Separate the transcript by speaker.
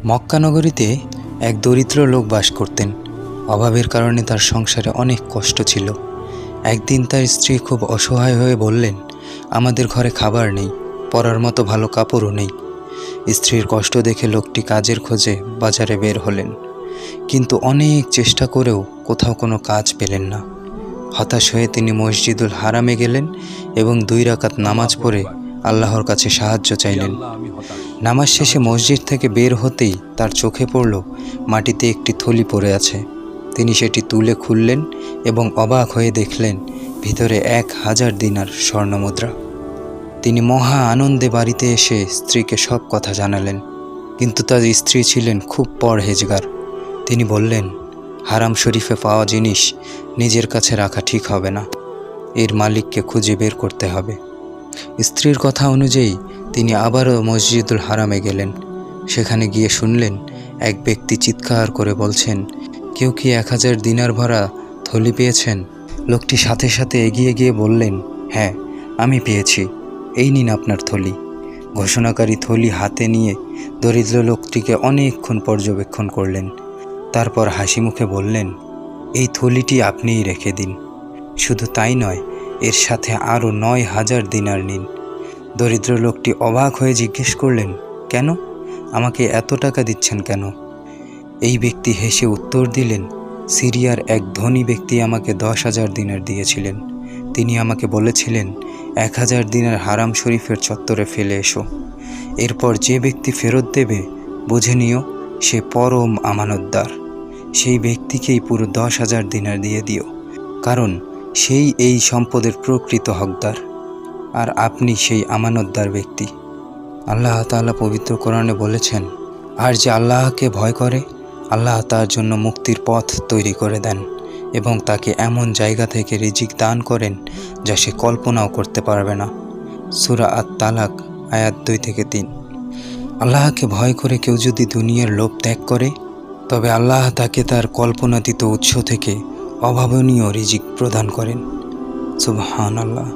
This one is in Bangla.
Speaker 1: মক্কা নগরীতে এক দরিদ্র লোক বাস করতেন। অভাবের কারণে তার সংসারে অনেক কষ্ট ছিল। একদিন তার স্ত্রী খুব অসহায় হয়ে বললেন, আমাদের ঘরে খাবার নেই, পরার মতো ভালো কাপড়ও নেই। স্ত্রীর কষ্ট দেখে লোকটি কাজের খোঁজে বাজারে বের হলেন, কিন্তু অনেক চেষ্টা করেও কোথাও কোনো কাজ পেলেন না। হতাশ হয়ে তিনি মসজিদুল হারামে গেলেন এবং 2 রাকাত নামাজ পড়ে আল্লাহর কাছে সাহায্য চাইলেন। নামাজ শেষে মসজিদ থেকে বের হতেই তার চোখে পড়ল মাটিতে একটি থলি পড়ে আছে। তিনি সেটি তুলে খুললেন এবং অবাক হয়ে দেখলেন ভিতরে 1000 দিনার স্বর্ণমুদ্রা। তিনি মহা আনন্দে বাড়িতে এসে স্ত্রীকে সব কথা জানালেন, কিন্তু তার স্ত্রী ছিলেন খুব পরহেজগার। তিনি বললেন, হারাম শরীফে পাওয়া জিনিস নিজের কাছে রাখা ঠিক হবে না, এর মালিককে খুঁজে বের করতে হবে। স্ত্রীর কথা অনুযায়ী তিনি আবারও মসজিদুল হারামে গেলেন। সেখানে গিয়ে শুনলেন এক ব্যক্তি চিৎকার করে বলছেন, কেউ কি 1000 দিনার ভরা থলি পেয়েছেন? লোকটি সাথে সাথে এগিয়ে গিয়ে বললেন, হ্যাঁ, আমি পেয়েছি, এই নিন আপনার থলি। ঘোষণাকারী থলি হাতে নিয়ে দরিদ্র লোকটিকে অনেকক্ষণ পর্যবেক্ষণ করলেন। তারপর হাসি মুখে বললেন, এই থলিটি আপনিই রেখে দিন। শুধু তাই নয়, এর সাথে আরও 9000 দিনার নিন। দরিদ্র লোকটি অবাক হয়ে জিজ্ঞেস করলেন, কেন? আমাকে এত টাকা দিচ্ছেন কেন? এই ব্যক্তি হেসে উত্তর দিলেন, সিরিয়ার এক ধনী ব্যক্তি আমাকে 10,000 দিনার দিয়েছিলেন। তিনি আমাকে বলেছিলেন 1000 দিনার হারাম শরীফের চত্বরে ফেলে এসো। এরপর যে ব্যক্তি ফেরত দেবে বুঝে নিও সে পরম আমানতদার। সেই ব্যক্তিকেই পুরো 10,000 দিনার দিয়ে দিও, কারণ সেই এই সম্পদের প্রকৃত হকদার, আর আপনি সেই আমানতদার ব্যক্তি। আল্লাহ তাআলা পবিত্র কোরআনে বলেছেন, আর যে আল্লাহকে ভয় করে আল্লাহ তার জন্য মুক্তির পথ তৈরি করে দেন এবং তাকে এমন জায়গা থেকে রিজিক দান করেন যা সে কল্পনাও করতে পারবে না। সূরা আত-তালাক আয়াত 2-3। আল্লাহকে ভয় করে কেউ যদি দুনিয়ার লোভ ত্যাগ করে, তবে আল্লাহ তাকে তার কল্পনাতীত উৎস থেকে অভাবনীয় রিজিক প্রদান করেন। সুবহানাল্লাহ।